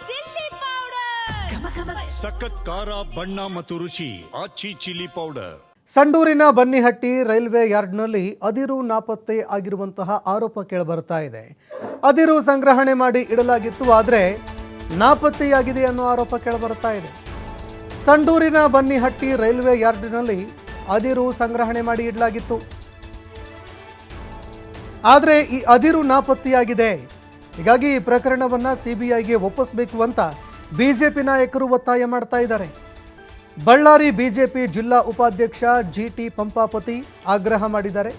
Chilli powder, ಸಖತ್ ಖಾರ ಬಣ್ಣ ಮತ್ತು ರುಚಿ ಆಚಿ ಚಿಲ್ಲಿ ಪೌಡರ್. ಸಂಡೂರಿನ ಬನ್ನಿಹಟ್ಟಿ ರೈಲ್ವೆ ಯಾರ್ಡ್ನಲ್ಲಿ ಅದಿರು ನಾಪತ್ತೆ ಆಗಿರುವಂತಹ ಆರೋಪ ಕೇಳಿಬರ್ತಾ ಇದೆ. ಅದಿರು ಸಂಗ್ರಹಣೆ ಮಾಡಿ ಇಡಲಾಗಿತ್ತು, ಆದರೆ ನಾಪತ್ತೆಯಾಗಿದೆ ಅನ್ನೋ ಆರೋಪ ಕೇಳಿಬರ್ತಾ ಇದೆ. ಸಂಡೂರಿನ ಬನ್ನಿಹಟ್ಟಿ ರೈಲ್ವೆ ಯಾರ್ಡ್ನಲ್ಲಿ ಅದಿರು ಸಂಗ್ರಹಣೆ ಮಾಡಿ ಇಡಲಾಗಿತ್ತು, ಆದರೆ ಈ ಅದಿರು ನಾಪತ್ತೆಯಾಗಿದೆ. ಹೀಗಾಗಿ ಈ ಪ್ರಕರಣವನ್ನು ಸಿಬಿಐಗೆ ಒಪ್ಪಿಸಬೇಕು ಅಂತ ಬಿಜೆಪಿ ನಾಯಕರು ಒತ್ತಾಯ ಮಾಡ್ತಾ ಇದ್ದಾರೆ. ಬಳ್ಳಾರಿ ಬಿಜೆಪಿ ಜಿಲ್ಲಾ ಉಪಾಧ್ಯಕ್ಷ ಜಿಟಿ ಪಂಪಾಪತಿ ಆಗ್ರಹ ಮಾಡಿದ್ದಾರೆ.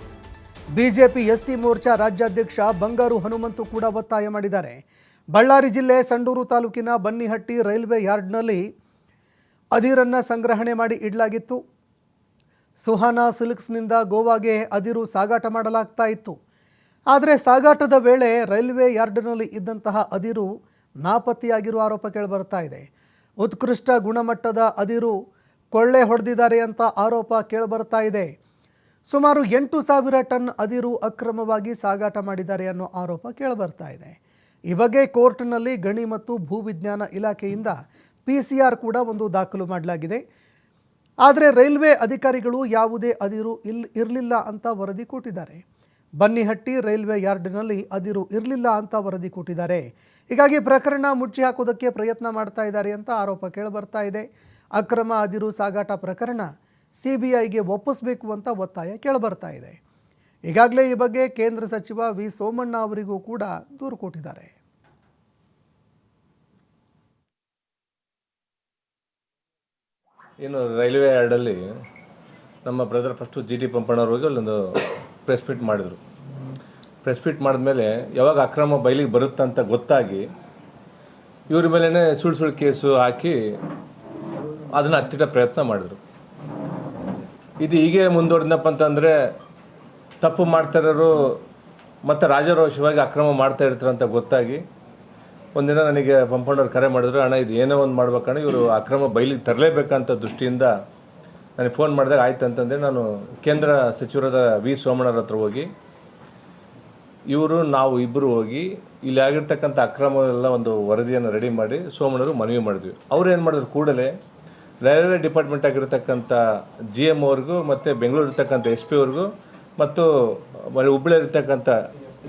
ಬಿಜೆಪಿ ಎಸ್ಟಿ ಮೋರ್ಚಾ ರಾಜ್ಯಾಧ್ಯಕ್ಷ ಬಂಗಾರು ಹನುಮಂತು ಕೂಡ ಒತ್ತಾಯ ಮಾಡಿದ್ದಾರೆ. ಬಳ್ಳಾರಿ ಜಿಲ್ಲೆ ಸಂಡೂರು ತಾಲೂಕಿನ ಬನ್ನಿಹಟ್ಟಿ ರೈಲ್ವೆ ಯಾರ್ಡ್ನಲ್ಲಿ ಅದಿರನ್ನು ಸಂಗ್ರಹಣೆ ಮಾಡಿ ಇಡಲಾಗಿತ್ತು. ಸುಹಾನಾ ಸಿಲ್ಕ್ಸ್ನಿಂದ ಗೋವಾಗೆ ಅದಿರು ಸಾಗಾಟ ಮಾಡಲಾಗ್ತಾ ಇತ್ತು. ಆದರೆ ಸಾಗಾಟದ ವೇಳೆ ರೈಲ್ವೆ ಯಾರ್ಡ್ನಲ್ಲಿ ಇದ್ದಂತಹ ಅದಿರು ನಾಪತ್ತೆಯಾಗಿರುವ ಆರೋಪ ಕೇಳಿಬರ್ತಾ ಇದೆ. ಉತ್ಕೃಷ್ಟ ಗುಣಮಟ್ಟದ ಅದಿರು ಕೊಳ್ಳೆ ಹೊಡೆದಿದ್ದಾರೆ ಅಂತ ಆರೋಪ ಕೇಳಿಬರ್ತಾ ಇದೆ. ಸುಮಾರು 8,000 ಟನ್ ಅದಿರು ಅಕ್ರಮವಾಗಿ ಸಾಗಾಟ ಮಾಡಿದ್ದಾರೆ ಅನ್ನೋ ಆರೋಪ ಕೇಳಿಬರ್ತಾ ಇದೆ. ಈ ಬಗ್ಗೆ ಕೋರ್ಟ್ನಲ್ಲಿ ಗಣಿ ಮತ್ತು ಭೂವಿಜ್ಞಾನ ಇಲಾಖೆಯಿಂದ PCR ಕೂಡ ಒಂದು ದಾಖಲು ಮಾಡಲಾಗಿದೆ. ಆದರೆ ರೈಲ್ವೆ ಅಧಿಕಾರಿಗಳು ಯಾವುದೇ ಅದಿರು ಇರಲಿಲ್ಲ ಅಂತ ವರದಿ ಕೊಟ್ಟಿದ್ದಾರೆ. ಬನ್ನಿಹಟ್ಟಿ ರೈಲ್ವೆ ಯಾರ್ಡ್ನಲ್ಲಿ ಅದಿರು ಇರಲಿಲ್ಲ ಅಂತ ವರದಿ ಕೊಟ್ಟಿದ್ದಾರೆ. ಹೀಗಾಗಿ ಪ್ರಕರಣ ಮುಚ್ಚಿ ಹಾಕೋದಕ್ಕೆ ಪ್ರಯತ್ನ ಮಾಡ್ತಾ ಇದ್ದಾರೆ ಅಂತ ಆರೋಪ ಕೇಳಿಬರ್ತಾ ಇದೆ. ಅಕ್ರಮ ಅದಿರು ಸಾಗಾಟ ಪ್ರಕರಣ ಸಿಬಿಐಗೆ ಒಪ್ಪಿಸಬೇಕು ಅಂತ ಒತ್ತಾಯ ಕೇಳಿಬರ್ತಾ ಇದೆ. ಈಗಾಗಲೇ ಈ ಬಗ್ಗೆ ಕೇಂದ್ರ ಸಚಿವ ವಿ ಸೋಮಣ್ಣ ಅವರಿಗೂ ಕೂಡ ದೂರು ಕೊಟ್ಟಿದ್ದಾರೆ. ಏನು ರೈಲ್ವೆ ಯಾರ್ಡಲ್ಲಿ ನಮ್ಮ ಬ್ರದರ್ ಫಸ್ಟು ಜಿಟಿ ಪಂಪಣ್ಣವ್ರು ಹೋಗಿ ಅಲ್ಲೊಂದು ಪ್ರೆಸ್ ಮೀಟ್ ಮಾಡಿದರು. ಪ್ರೆಸ್ ಮೀಟ್ ಮಾಡಿದ್ಮೇಲೆ ಯಾವಾಗ ಅಕ್ರಮ ಬಯಲಿಗೆ ಬರುತ್ತಂತ ಗೊತ್ತಾಗಿ ಇವ್ರ ಮೇಲೇ ಸುಳ್ಳು ಕೇಸು ಹಾಕಿ ಅದನ್ನು ಹತ್ತಿಡ ಪ್ರಯತ್ನ ಮಾಡಿದರು. ಇದು ಹೀಗೆ ಮುಂದುವರೆದಪ್ಪ ಅಂತಂದರೆ ತಪ್ಪು ಮಾಡ್ತಾರೋರು ಮತ್ತು ರಾಜಾರೋಷವಾಗಿ ಅಕ್ರಮ ಮಾಡ್ತಾ ಇರ್ತಾರೆ ಅಂತ ಗೊತ್ತಾಗಿ ಒಂದಿನ ನನಗೆ ಪಂಪಣ್ಣವ್ರು ಕರೆ ಮಾಡಿದ್ರು, ಅಣ್ಣ ಇದು ಏನೋ ಒಂದು ಮಾಡ್ಬೇಕಣ್ಣ, ಇವರು ಅಕ್ರಮ ಬಯಲಿಗೆ ತರಲೇಬೇಕಂತ ದೃಷ್ಟಿಯಿಂದ ನನಗೆ ಫೋನ್ ಮಾಡಿದಾಗ ಆಯ್ತು ಅಂತಂದರೆ ನಾನು ಕೇಂದ್ರ ಸಚಿವರಾದ ವಿ ಸೋಮಣ್ಣವ್ರ ಹತ್ರ ಹೋಗಿ ನಾವು ಇಬ್ಬರು ಹೋಗಿ ಇಲ್ಲಿ ಆಗಿರ್ತಕ್ಕಂಥ ಅಕ್ರಮವೆಲ್ಲ ಒಂದು ವರದಿಯನ್ನು ರೆಡಿ ಮಾಡಿ ಸೋಮಣ್ಣವರು ಮನವಿ ಮಾಡಿದ್ವಿ. ಅವ್ರು ಏನು ಮಾಡಿದ್ರು, ಕೂಡಲೇ ರೈಲ್ವೆ ಡಿಪಾರ್ಟ್ಮೆಂಟ್ ಆಗಿರ್ತಕ್ಕಂಥ GM ಅವ್ರಿಗೂ ಮತ್ತು ಬೆಂಗಳೂರು ಇರ್ತಕ್ಕಂಥ SP ಅವ್ರಿಗೂ ಮತ್ತು ಹುಬ್ಬಳ್ಳಿ ಇರ್ತಕ್ಕಂಥ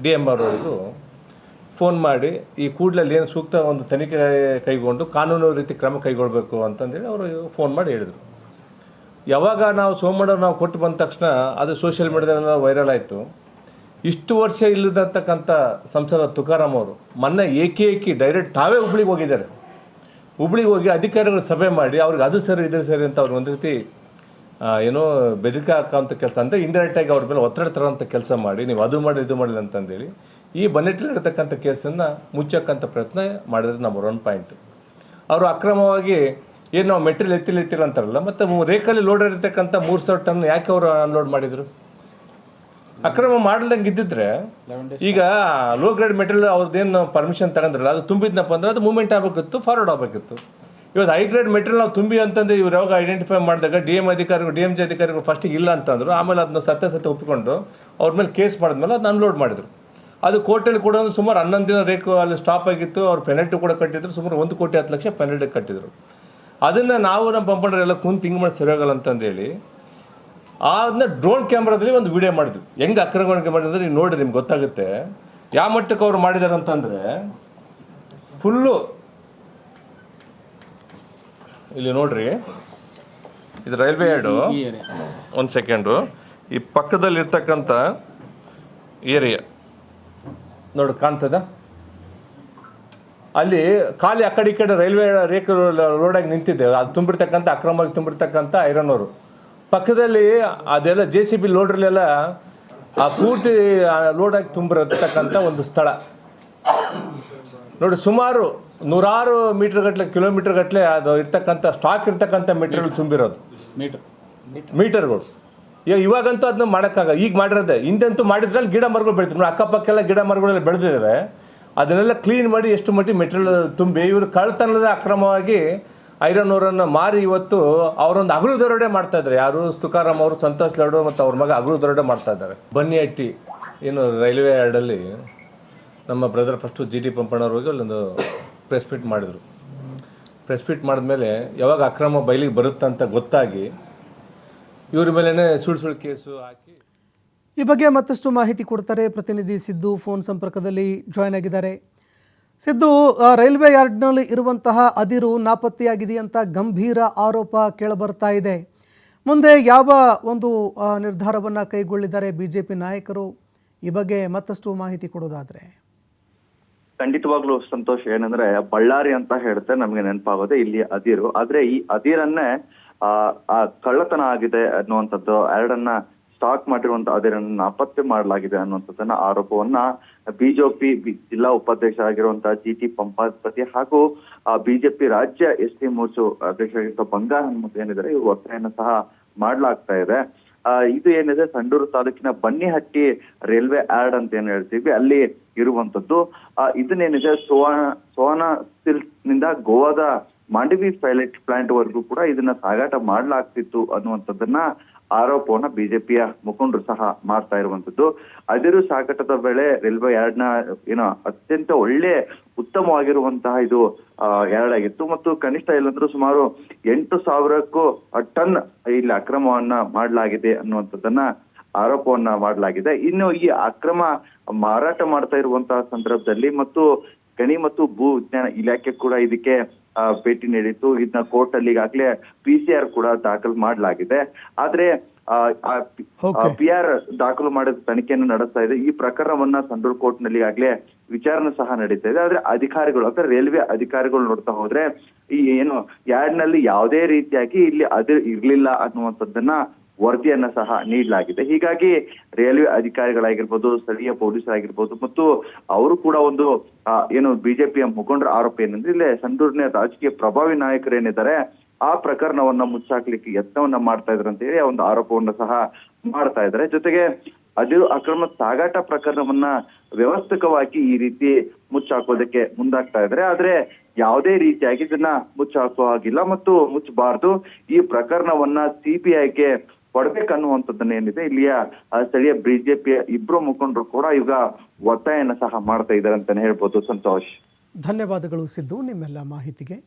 DM ಅವ್ರವರಿಗೂ ಫೋನ್ ಮಾಡಿ ಈ ಕೂಡಲಲ್ಲಿ ಏನು ಸೂಕ್ತ ಒಂದು ತನಿಖೆ ಕೈಗೊಂಡು ಕಾನೂನು ರೀತಿ ಕ್ರಮ ಕೈಗೊಳ್ಳಬೇಕು ಅಂತಂದೇಳಿ ಅವರು ಫೋನ್ ಮಾಡಿ ಹೇಳಿದರು. ಯಾವಾಗ ನಾವು ಸೋಮಣ್ಣವ್ರು ನಾವು ಕೊಟ್ಟು ಬಂದ ತಕ್ಷಣ ಅದು ಸೋಷಿಯಲ್ ಮೀಡಿಯಾದಲ್ಲೆಲ್ಲ ವೈರಲ್ ಆಯಿತು. ಇಷ್ಟು ವರ್ಷ ಇಲ್ಲದಕ್ಕಂಥ ಸಂಸದ ತುಕಾರಾಮ್ ಅವರು ಮೊನ್ನೆ ಏಕಿ ಡೈರೆಕ್ಟ್ ತಾವೇ ಹುಬ್ಳಿಗೆ ಹೋಗಿದ್ದಾರೆ. ಹುಬ್ಳಿಗೆ ಹೋಗಿ ಅಧಿಕಾರಿಗಳು ಸಭೆ ಮಾಡಿ ಅವ್ರಿಗೆ ಅದು ಸರಿ ಇದು ಸರಿ ಅಂತ ಅವ್ರಿಗೆ ಒಂದು ರೀತಿ ಏನೋ ಬೆದರಿಕೆ ಹಾಕೋಂಥ ಕೆಲಸ ಅಂದರೆ ಇಂಡೈರೆಕ್ಟಾಗಿ ಅವ್ರ ಮೇಲೆ ಒತ್ತಡ ತರೋಂಥ ಕೆಲಸ ಮಾಡಿ ನೀವು ಅದು ಮಾಡಿ ಇದು ಮಾಡಿಲ್ಲ ಅಂತಂದೇಳಿ ಈ ಬನ್ನೆಟ್ಲಿರ್ತಕ್ಕಂಥ ಕೇಸನ್ನು ಮುಚ್ಚಕ್ಕಂಥ ಪ್ರಯತ್ನ ಮಾಡಿದ್ರೆ ನಂಬರ್ 1 ಪಾಯಿಂಟ್. ಅವರು ಅಕ್ರಮವಾಗಿ ಏನು ನಾವು ಮೆಟೀರಿಯಲ್ ಎತ್ತಿಲ್ಲ ಅಂತಾರಲ್ಲ, ಮತ್ತು ರೇಖಲ್ಲಿ ಲೋಡ್ ಇರತಕ್ಕಂಥ 3,000 ಟನ್ ಯಾಕೆ ಅವರು ಅನ್ಲೋಡ್ ಮಾಡಿದರು? ಅಕ್ರಮ ಮಾಡದಂಗೆ ಇದ್ದಿದ್ರೆ ಈಗ ಲೋ ಗ್ರೇಡ್ ಮೆಟೀರಿಯಲ್ ಅವ್ರದ್ದೇನು ಪರ್ಮಿಷನ್ ತಗೊಂಡ್ರಲ್ಲ ಅದು ತುಂಬಿದ್ನಪ್ಪ ಅಂದರೆ ಅದು ಮೂವ್ಮೆಂಟ್ ಆಗಬೇಕಿತ್ತು, ಫಾರ್ವರ್ಡ್ ಆಗಬೇಕಿತ್ತು. ಇವತ್ತು ಹೈ ಗ್ರೇಡ್ ಮೆಟೀರಿಯಲ್ ನಾವು ತುಂಬಿ ಅಂತಂದರೆ ಇವ್ರು ಯಾವಾಗ ಐಡೆಂಟಿಫೈ ಮಾಡಿದಾಗ DMG ಅಧಿಕಾರಿಗಳು ಫಸ್ಟಿಗೆ ಇಲ್ಲ ಅಂತಂದರು. ಆಮೇಲೆ ಅದನ್ನ ಸತ್ಯ ಒಪ್ಪಿಕೊಂಡು ಅವ್ರ ಮೇಲೆ ಕೇಸ್ ಮಾಡಿದ್ಮೇಲೆ ಅದನ್ನ ಅನ್ಲೋಡ್ ಮಾಡಿದರು. ಅದು ಕೋರ್ಟಲ್ಲಿ ಕೂಡ ಸುಮಾರು 11 ದಿನ ರೇಕು ಅಲ್ಲಿ ಸ್ಟಾಪ್ ಆಗಿತ್ತು. ಅವ್ರು ಪೆನಲ್ಟಿ ಕೂಡ ಕಟ್ಟಿದ್ರು, ಸುಮಾರು 1,10,00,000 ಪೆನಲ್ಟಿ ಕಟ್ಟಿದ್ರು. ಅದನ್ನು ನಾವು ನಮ್ಮ ಪಂಪಣ್ಣರೆಲ್ಲ ಕುಂತು ಹಿಂಗೆ ಮಾಡಿ ಸರಿಯಾಗಲ್ಲ ಅಂತಂದೇಳಿ ಅದನ್ನ ಡ್ರೋನ್ ಕ್ಯಾಮ್ರಾದಲ್ಲಿ ಒಂದು ವಿಡಿಯೋ ಮಾಡಿದ್ವಿ. ಹೆಂಗೆ ಅಕ್ರಮಗಳಿಗೆ ಮಾಡಿದ್ರೆ ನೀವು ನೋಡಿರಿ, ನಿಮ್ಗೆ ಗೊತ್ತಾಗುತ್ತೆ ಯಾವ ಮಟ್ಟಕ್ಕೆ ಅವ್ರು ಮಾಡಿದ್ದಾರೆ ಅಂತಂದರೆ ಫುಲ್ಲು ಇಲ್ಲಿ ನೋಡ್ರಿ, ಇದು ರೈಲ್ವೆ ಯಾರ್ಡು. ಒಂದು ಸೆಕೆಂಡು, ಈ ಪಕ್ಕದಲ್ಲಿ ಇರ್ತಕ್ಕಂಥ ಏರಿಯಾ ನೋಡಿ ಕಾಣ್ತದ, ಅಲ್ಲಿ ಖಾಲಿ ಆ ಕಡೆ ಈ ಕಡೆ ರೈಲ್ವೆ ರೇಖೆ ರೋಡಾಗಿ ನಿಂತಿದ್ದೆ. ಅದು ತುಂಬಿರ್ತಕ್ಕಂಥ ಅಕ್ರಮವಾಗಿ ತುಂಬಿರ್ತಕ್ಕಂಥ ಐರನ್ ಅವರು ಪಕ್ಕದಲ್ಲಿ ಅದೆಲ್ಲ JCB ಲೋಡ್ರಲ್ಲೆಲ್ಲ ಆ ಪೂರ್ತಿ ಲೋಡಾಗಿ ತುಂಬಿರತಕ್ಕಂಥ ಒಂದು ಸ್ಥಳ ನೋಡಿ. ಸುಮಾರು 100 ಮೀಟರ್ ಗಟ್ಟಲೆ ಕಿಲೋಮೀಟರ್ ಗಟ್ಟಲೆ ಅದು ಇರ್ತಕ್ಕಂಥ ಸ್ಟಾಕ್ ಇರ್ತಕ್ಕಂಥ ಮೆಟೀರಿಯಲ್ ತುಂಬಿರೋದು ಮೀಟರ್ಗಳು. ಇವಾಗಂತೂ ಅದನ್ನ ಮಾಡೋಕ್ಕಾಗ, ಈಗ ಮಾಡಿರೋದೆ. ಹಿಂದಂತೂ ಮಾಡಿದ್ರಲ್ಲಿ ಗಿಡ ಮರಗಳು ಬೆಳಿತೀವಿ, ಅಕ್ಕಪಕ್ಕೆಲ್ಲ ಗಿಡ ಮರಗಳೆಲ್ಲ ಬೆಳೆದಿದ್ದಾವೆ. ಅದನ್ನೆಲ್ಲ ಕ್ಲೀನ್ ಮಾಡಿ ಎಷ್ಟು ಮಟ್ಟಿಗೆ ಮೆಟೀರಿಯಲ್ ತುಂಬಿ ಇವರು ಕಳ್ತನದ ಅಕ್ರಮವಾಗಿ ಐರನ್ ಅವರನ್ನು ಮಾರಿ ಇವತ್ತು ಅವರೊಂದು ಹಗಲು ದರೋಡೆ ಮಾಡ್ತಾ ಇದ್ದಾರೆ. ಯಾರು ತುಕಾರಾಮ್ ಅವರು, ಸಂತೋಷ್ ಲಾಡು ಮತ್ತು ಅವ್ರ ಮಗ ಹಗಲು ದರೋಡೆ ಮಾಡ್ತಾ ಇದ್ದಾರೆ. ಬನ್ನಿಹಟ್ಟಿ ಏನು ರೈಲ್ವೆ ಯಾರ್ಡಲ್ಲಿ ನಮ್ಮ ಬ್ರದರ್ ಫಸ್ಟು ಜಿಟಿ ಪಂಪಣ್ಣವ್ರು ಹೋಗಿ ಅಲ್ಲೊಂದು ಪ್ರೆಸ್ ಮೀಟ್ ಮಾಡಿದರು. ಪ್ರೆಸ್ ಮೀಟ್ ಮಾಡಿದ್ಮೇಲೆ ಯಾವಾಗ ಅಕ್ರಮ ಬಯಲಿಗೆ ಬರುತ್ತಂತ ಗೊತ್ತಾಗಿ ಇವ್ರ ಮೇಲೇ ಸುಳ್ಳು ಕೇಸು ಹಾಕಿ. ಈ ಬಗ್ಗೆ ಮತ್ತಷ್ಟು ಮಾಹಿತಿ ಕೊಡ್ತಾರೆ ಪ್ರತಿನಿಧಿ ಸಿದ್ದು ಫೋನ್ ಸಂಪರ್ಕದಲ್ಲಿ ಜಾಯ್ನ್ ಆಗಿದ್ದಾರೆ. ಸಿದ್ದು, ರೈಲ್ವೆ ಯಾರ್ಡ್ನಲ್ಲಿ ಇರುವಂತಹ ಅದಿರು ನಾಪತ್ತೆಯಾಗಿದೆಯಂತ ಗಂಭೀರ ಆರೋಪ ಕೇಳಬರ್ತಾ ಇದೆ. ಮುಂದೆ ಯಾವ ಒಂದು ನಿರ್ಧಾರವನ್ನು ಕೈಗೊಳ್ಳಿದ್ದಾರೆ ಬಿಜೆಪಿ ನಾಯಕರು? ಈ ಬಗ್ಗೆ ಮತ್ತಷ್ಟು ಮಾಹಿತಿ ಕೊಡೋದಾದ್ರೆ. ಖಂಡಿತವಾಗ್ಲೂ ಸಂತೋಷ್, ಏನಂದ್ರೆ ಬಳ್ಳಾರಿ ಅಂತ ಹೇಳ್ತೆ ನಮ್ಗೆ ನೆನಪಾಗೋದೆ ಇಲ್ಲಿ ಅದಿರು. ಆದ್ರೆ ಈ ಅದಿರನ್ನೇ ಕಳ್ಳತನ ಆಗಿದೆ ಅನ್ನುವಂಥದ್ದು, ಎರಡನ್ನ ಸ್ಟಾಕ್ ಮಾಡಿರುವಂತ ಅದಿರನ್ನ ನಾಪತ್ತೆ ಮಾಡಲಾಗಿದೆ ಅನ್ನುವಂಥದ್ದನ್ನ ಆರೋಪವನ್ನ ಬಿಜೆಪಿ ಜಿಲ್ಲಾ ಉಪಾಧ್ಯಕ್ಷ ಆಗಿರುವಂತಹ GT ಪಂಪಾಧಿಪತಿ ಹಾಗೂ ಬಿಜೆಪಿ ರಾಜ್ಯ ST ಮೋರ್ಚಾ ಅಧ್ಯಕ್ಷರಾಗಿರುವ ಬಂಗಾರ ಹನುಮಂತ ಏನಿದ್ದಾರೆ ಇವರು ಒತ್ತಾಯನ ಸಹ ಮಾಡ್ಲಾಗ್ತಾ ಇದೆ. ಇದು ಏನಿದೆ ಸಂಡೂರು ತಾಲೂಕಿನ ಬನ್ನಿಹಟ್ಟಿ ರೈಲ್ವೆ ಯಾರ್ಡ್ ಅಂತ ಏನ್ ಹೇಳ್ತೀವಿ ಅಲ್ಲಿ ಇರುವಂತದ್ದು. ಇದನ್ನೇನಿದೆ ಸೋನಾ ಸಿಲ್ಕ್ ನಿಂದ ಗೋವಾದ ಮಾಂಡವಿ ಪೈಲಟ್ ಪ್ಲಾಂಟ್ ವರೆಗೂ ಕೂಡ ಇದನ್ನ ಸಾಗಾಟ ಮಾಡ್ಲಾಗ್ತಿತ್ತು ಅನ್ನುವಂಥದ್ದನ್ನ ಆರೋಪವನ್ನ ಬಿಜೆಪಿಯ ಮುಖಂಡರು ಸಹ ಮಾಡ್ತಾ ಇರುವಂತದ್ದು. ಅದಿರು ಸಾಗಾಟದ ವೇಳೆ ರೈಲ್ವೆ ಯಾರ್ಡ್ನ ಅತ್ಯಂತ ಒಳ್ಳೆ ಉತ್ತಮವಾಗಿರುವಂತಹ ಇದು ಯಾರ್ಡ್ ಆಗಿತ್ತು ಮತ್ತು ಕನಿಷ್ಠ ಇಲ್ಲಂದ್ರೂ ಸುಮಾರು 8,000ಕ್ಕೂ ಟನ್ ಇಲ್ಲಿ ಅಕ್ರಮವನ್ನ ಮಾಡಲಾಗಿದೆ ಅನ್ನುವಂಥದ್ದನ್ನ ಆರೋಪವನ್ನ ಮಾಡಲಾಗಿದೆ. ಇನ್ನು ಈ ಅಕ್ರಮ ಮಾರಾಟ ಮಾಡ್ತಾ ಇರುವಂತಹ ಸಂದರ್ಭದಲ್ಲಿ ಮತ್ತು ಗಣಿ ಮತ್ತು ಭೂ ವಿಜ್ಞಾನ ಇಲಾಖೆ ಕೂಡ ಇದಕ್ಕೆ ಭೇಟಿ ನೀಡಿತ್ತು. ಇದನ್ನ ಕೋರ್ಟ್ ಅಲ್ಲಿ ಈಗಾಗಲೇ PCR ಕೂಡ ದಾಖಲು ಮಾಡಲಾಗಿದೆ. ಆದ್ರೆ PR ದಾಖಲು ಮಾಡಿದ ತನಿಖೆಯನ್ನು ನಡೆಸ್ತಾ ಇದೆ. ಈ ಪ್ರಕರಣವನ್ನ ಸಂಡೂರು ಕೋರ್ಟ್ ನಲ್ಲಿ ಈಗಾಗಲೇ ವಿಚಾರಣೆ ಸಹ ನಡೀತಾ ಇದೆ. ಆದ್ರೆ ಅಧಿಕಾರಿಗಳು ಅಂದ್ರೆ ರೈಲ್ವೆ ಅಧಿಕಾರಿಗಳು ನೋಡ್ತಾ ಹೋದ್ರೆ ಈ ಯಾರ್ಡ್ ನಲ್ಲಿ ಯಾವುದೇ ರೀತಿಯಾಗಿ ಇಲ್ಲಿ ಅದಿರು ಇರ್ಲಿಲ್ಲ ಅನ್ನುವಂಥದ್ದನ್ನ ವರದಿಯನ್ನ ಸಹ ನೀಡಲಾಗಿದೆ. ಹೀಗಾಗಿ ರೈಲ್ವೆ ಅಧಿಕಾರಿಗಳಾಗಿರ್ಬೋದು, ಸ್ಥಳೀಯ ಪೊಲೀಸರಾಗಿರ್ಬೋದು ಮತ್ತು ಅವರು ಕೂಡ ಒಂದು ಬಿಜೆಪಿಯ ಮುಖಂಡರ ಆರೋಪ ಏನಂದ್ರೆ ಇಲ್ಲಿ ಸಂಡೂರಿನ ರಾಜಕೀಯ ಪ್ರಭಾವಿ ನಾಯಕರು ಏನಿದ್ದಾರೆ ಆ ಪ್ರಕರಣವನ್ನ ಮುಚ್ಚಾಕ್ಲಿಕ್ಕೆ ಯತ್ನವನ್ನ ಮಾಡ್ತಾ ಇದ್ರು ಅಂತ ಹೇಳಿ ಒಂದು ಆರೋಪವನ್ನ ಸಹ ಮಾಡ್ತಾ ಇದ್ದಾರೆ. ಜೊತೆಗೆ ಅದಿರು ಅಕ್ರಮ ಸಾಗಾಟ ಪ್ರಕರಣವನ್ನ ವ್ಯವಸ್ಥಿತವಾಗಿ ಈ ರೀತಿ ಮುಚ್ಚಾಕೋದಕ್ಕೆ ಮುಂದಾಗ್ತಾ ಇದ್ದಾರೆ. ಆದ್ರೆ ಯಾವುದೇ ರೀತಿಯಾಗಿ ಇದನ್ನ ಮುಚ್ಚಾಕೋ ಹಾಗಿಲ್ಲ ಮತ್ತು ಮುಚ್ಚಬಾರ್ದು. ಈ ಪ್ರಕರಣವನ್ನ CBIಗೆ ಕೊಡ್ಬೇಕನ್ನುವಂಥದ್ದನ್ನ ಏನಿದೆ ಇಲ್ಲಿಯ ಸ್ಥಳೀಯ ಬಿಜೆಪಿಯ ಇಬ್ರು ಮುಖಂಡರು ಕೂಡ ಈಗ ಒತ್ತಾಯನ ಸಹ ಮಾಡ್ತಾ ಇದ್ದಾರೆ ಅಂತಾನೆ ಹೇಳ್ಬೋದು. ಸಂತೋಷ್, ಧನ್ಯವಾದಗಳು ಸಿದ್ದು ನಿಮ್ಮೆಲ್ಲ ಮಾಹಿತಿಗೆ.